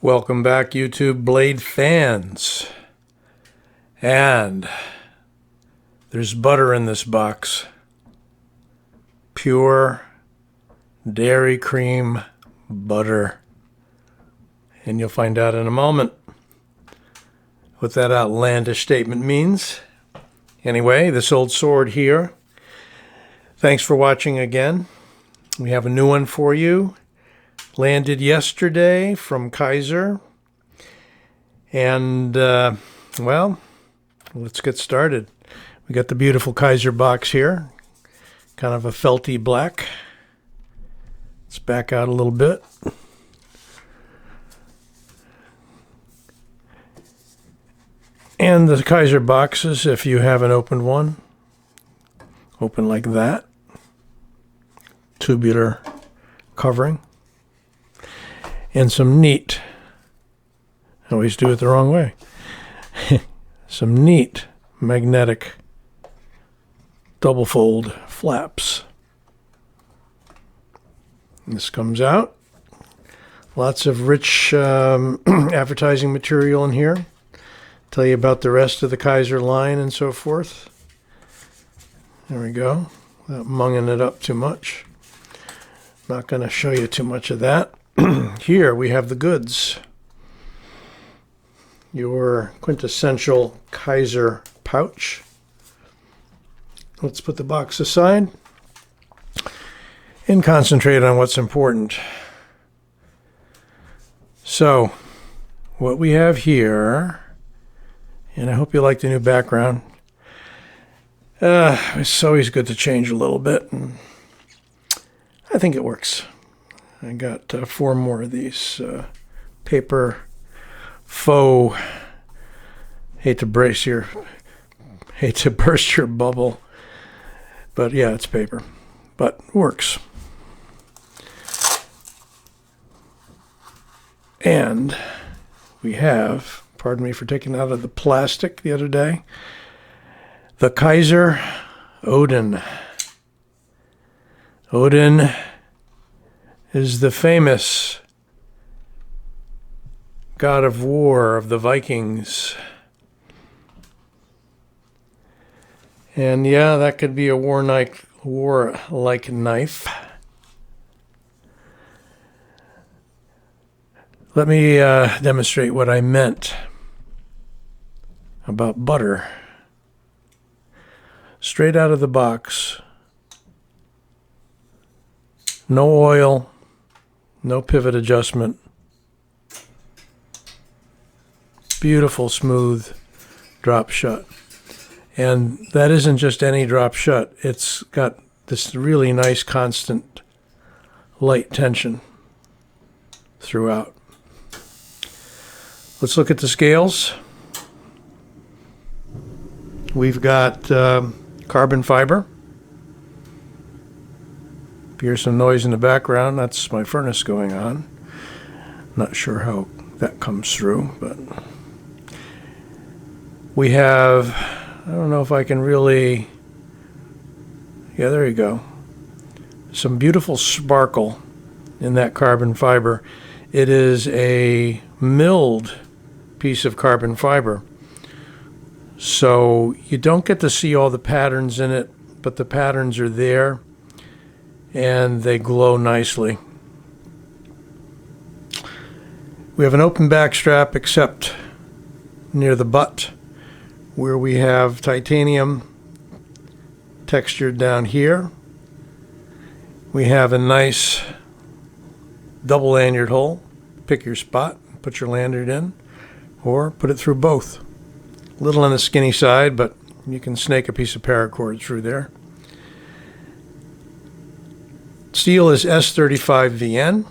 Welcome back, YouTube blade fans. And there's butter in this box. Pure dairy cream butter. And you'll find out in a moment what that outlandish statement means. Anyway, this old sword here. Thanks for watching again. We have a new one for you. Landed yesterday from Kizer. And, well, let's get started. We got the beautiful Kizer box here. Kind of a felty black. Let's back out a little bit. And the Kizer boxes, if you haven't opened one, open like that. Tubular covering. And some neat, I always do it the wrong way, some neat magnetic double fold flaps. This comes out. Lots of rich advertising material in here. Tell you about the rest of the Kizer line and so forth. There we go. Without munging it up too much. Not going to show you too much of that. Here we have the goods. Your quintessential Kizer pouch. Let's put the box aside and concentrate on what's important. So, what we have here, and I hope you like the new background. It's always good to change a little bit, and I think it works. I got 4 more of these paper faux. Hate to burst your bubble, but yeah, it's paper, but works. And we have, pardon me for taking it out of the plastic the other day, the Kizer Odin. Odin is the famous god of war of the Vikings. And yeah, that could be a warlike knife. Let me demonstrate what I meant about butter. Straight out of the box. No oil. No pivot adjustment. Beautiful, smooth drop shut. And that isn't just any drop shut. It's got this really nice constant light tension throughout. Let's look at the scales. We've got carbon fiber. Here's some noise in the background. That's my furnace going on. Not sure how that comes through, but we have, I don't know if I can really, yeah, there you go. Some beautiful sparkle in that carbon fiber. It is a milled piece of carbon fiber. So you don't get to see all the patterns in it, but the patterns are there. And they glow nicely. We have an open back strap except near the butt where we have titanium textured down here. We have a nice double lanyard hole. Pick your spot, put your lanyard in, or put it through both. A little on the skinny side, but you can snake a piece of paracord through there. Steel is S35VN.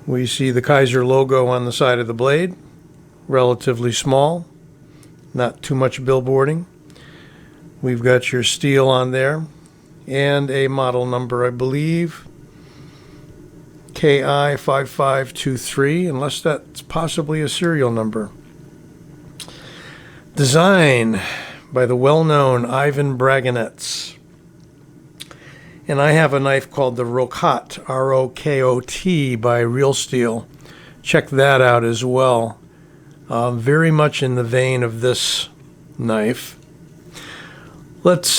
We see the Kizer logo on the side of the blade. Relatively small. Not too much billboarding. We've got your steel on there. And a model number, I believe. KI5523, unless that's possibly a serial number. Design by the well-known Ivan Braganets. And I have a knife called the Rokot, R-O-K-O-T, by Real Steel. Check that out as well. Very much in the vein of this knife. Let's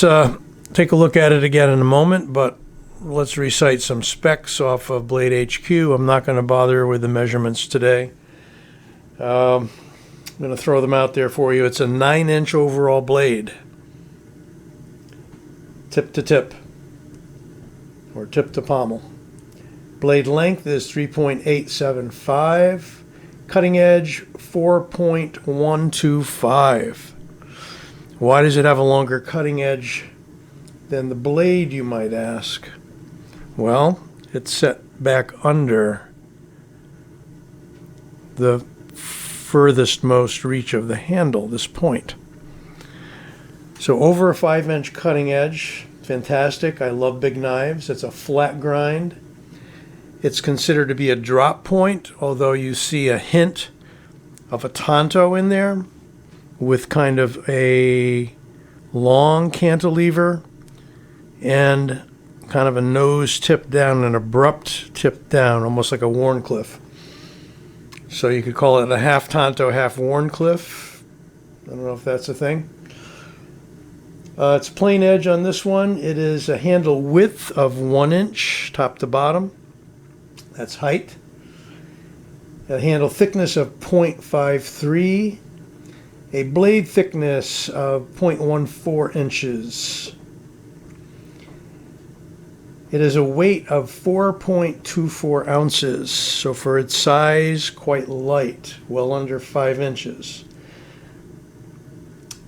take a look at it again in a moment, but let's recite some specs off of Blade HQ. I'm not going to bother with the measurements today. I'm going to throw them out there for you. It's a 9-inch overall blade, tip to tip, or tip to pommel. Blade length is 3.875. Cutting edge 4.125. Why does it have a longer cutting edge than the blade, you might ask? Well, it's set back under the furthest most reach of the handle, this point. So over a 5-inch cutting edge, fantastic. I love big knives. It's a flat grind. It's considered to be a drop point, although you see a hint of a tanto in there with kind of a long cantilever and kind of a nose tip down, an abrupt tip down, almost like a Warncliffe. So you could call it a half tanto, half Warncliffe. I don't know if that's a thing. It's plain edge on this one. It is a handle width of 1 inch, top to bottom. That's height. A handle thickness of 0.53. A blade thickness of 0.14 inches. It is a weight of 4.24 ounces. So for its size, quite light, well under 5 inches.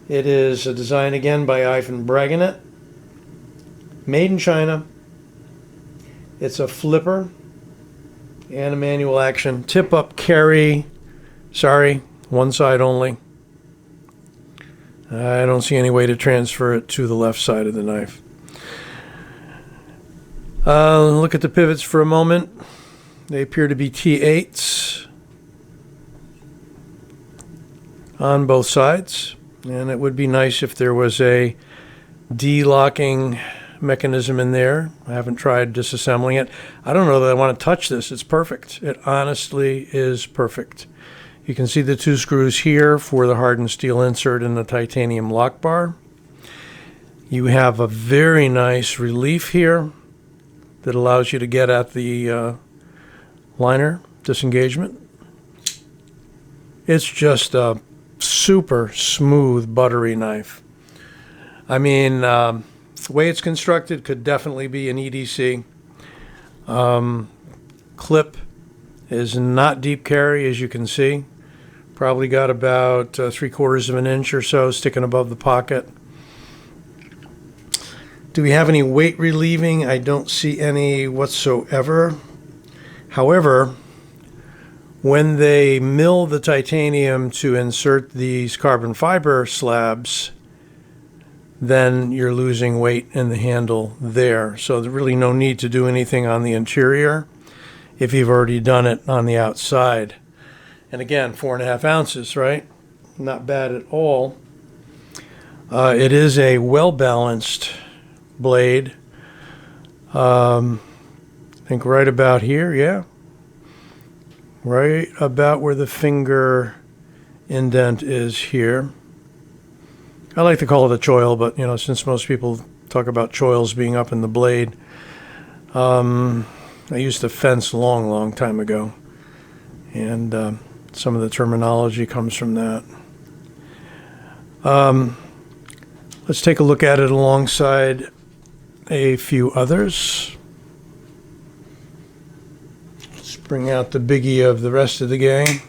It is a design again by Ivan Bragonet. Made in China. It's a flipper and a manual action. Tip up carry. Sorry, one side only. I don't see any way to transfer it to the left side of the knife. Look at the pivots for a moment. They appear to be T8s on both sides. And it would be nice if there was a de-locking mechanism in there. I haven't tried disassembling it. I don't know that I want to touch this. It's perfect. It honestly is perfect. You can see the 2 screws here for the hardened steel insert and the titanium lock bar. You have a very nice relief here that allows you to get at the liner disengagement. It's just a super smooth buttery knife. I mean, the way it's constructed could definitely be an EDC. Clip is not deep carry, as you can see. Probably got about 3/4 of an inch or so sticking above the pocket. Do we have any weight relieving? I don't see any whatsoever. However, when they mill the titanium to insert these carbon fiber slabs, then you're losing weight in the handle there. So there's really no need to do anything on the interior if you've already done it on the outside. And again, 4.5 ounces, right? Not bad at all. It is a well-balanced blade. I think right about here, yeah. Right about where the finger indent is here. I like to call it a choil, but you know, since most people talk about choils being up in the blade, I used to fence long time ago, and some of the terminology comes from that. Let's take a look at it alongside a few others. Bring out the biggie of the rest of the gang.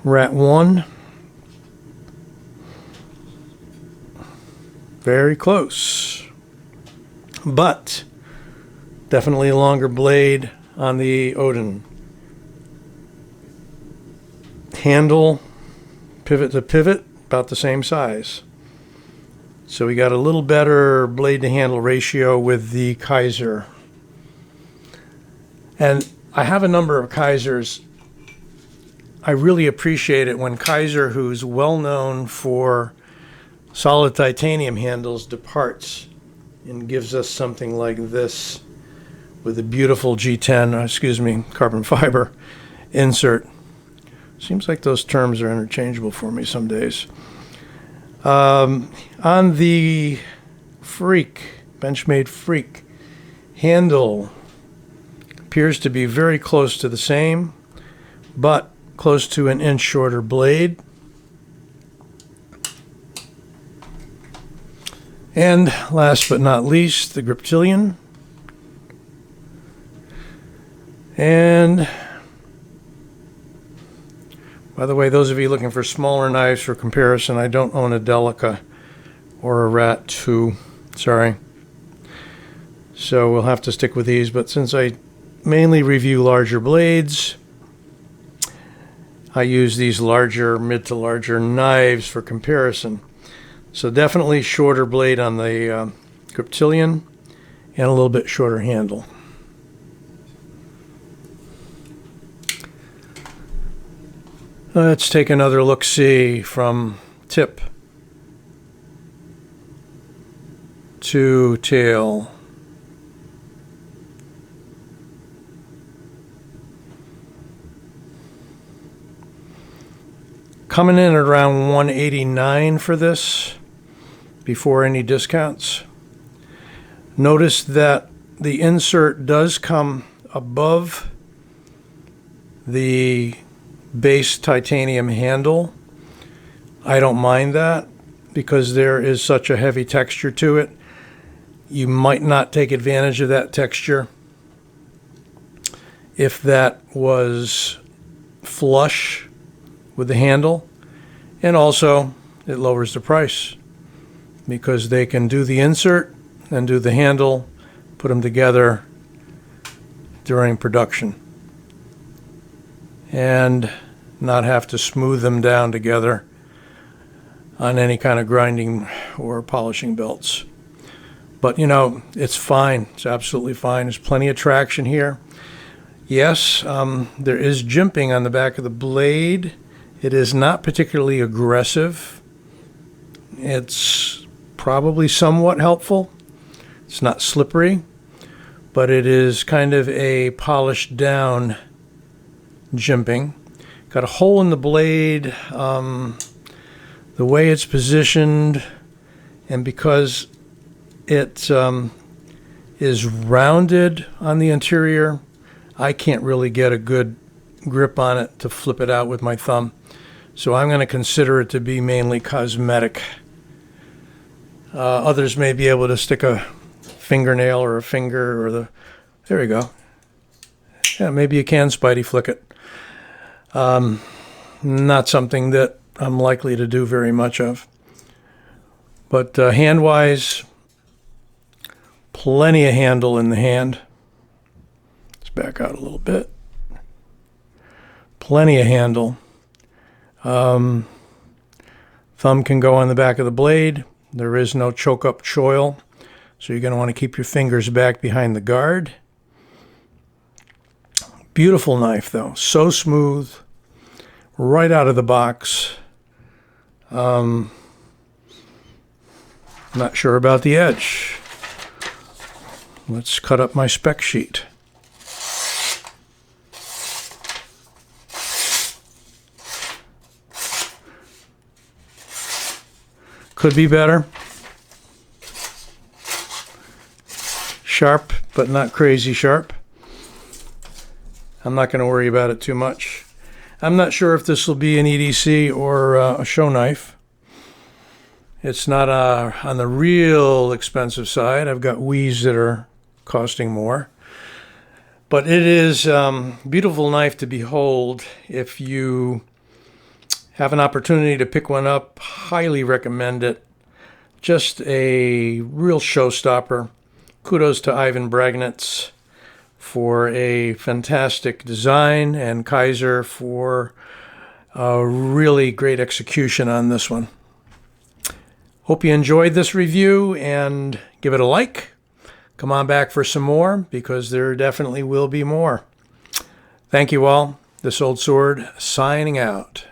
Rat 1. Very close. But definitely a longer blade on the Odin. Handle, pivot to pivot, about the same size. So we got a little better blade to handle ratio with the Kizer. And I have a number of Kizers. I really appreciate it when Kizer, who's well known for solid titanium handles, departs and gives us something like this with a beautiful carbon fiber insert. Seems like those terms are interchangeable for me some days. On the Benchmade Freak handle, appears to be very close to the same, but close to an inch shorter blade. And last but not least, the Griptilian. And by the way, those of you looking for smaller knives for comparison, I don't own a Delica or a Rat 2. Sorry. So we'll have to stick with these. But since I mainly review larger blades, I use these mid to larger knives for comparison. So definitely shorter blade on the Griptilian and a little bit shorter handle. Let's take another look-see from tip to tail. Coming in at around 189 for this, before any discounts. Notice that the insert does come above the base titanium handle. I don't mind that because there is such a heavy texture to it. You might not take advantage of that texture if that was flush with the handle, and also it lowers the price because they can do the insert and do the handle, put them together during production, and not have to smooth them down together on any kind of grinding or polishing belts. But you know, it's fine. It's absolutely fine. There's plenty of traction here. Yes, there is jimping on the back of the blade. It is not particularly aggressive. It's probably somewhat helpful. It's not slippery, but it is kind of a polished down jimping. Got a hole in the blade. The way it's positioned, and because it is rounded on the interior, I can't really get a good grip on it to flip it out with my thumb. So I'm going to consider it to be mainly cosmetic. Others may be able to stick a fingernail or a finger or there we go. Yeah, maybe you can Spidey flick it. Not something that I'm likely to do very much of. But hand-wise, plenty of handle in the hand. Let's back out a little bit. Plenty of handle. Thumb can go on the back of the blade. There is no choke-up choil, so you're going to want to keep your fingers back behind the guard. Beautiful knife, though. So smooth, right out of the box. Not sure about the edge. Let's cut up my spec sheet. Could be better. Sharp, but not crazy sharp. I'm not going to worry about it too much. I'm not sure if this will be an EDC or a show knife. It's not on the real expensive side. I've got Wies that are costing more. But it is a beautiful knife to behold. If you have an opportunity to pick one up, highly recommend it. Just a real showstopper. Kudos to Ivan Bragnitz for a fantastic design, and Kizer for a really great execution on this one. Hope you enjoyed this review, and give it a like. Come on back for some more, because there definitely will be more. Thank you all. This Old Sword signing out.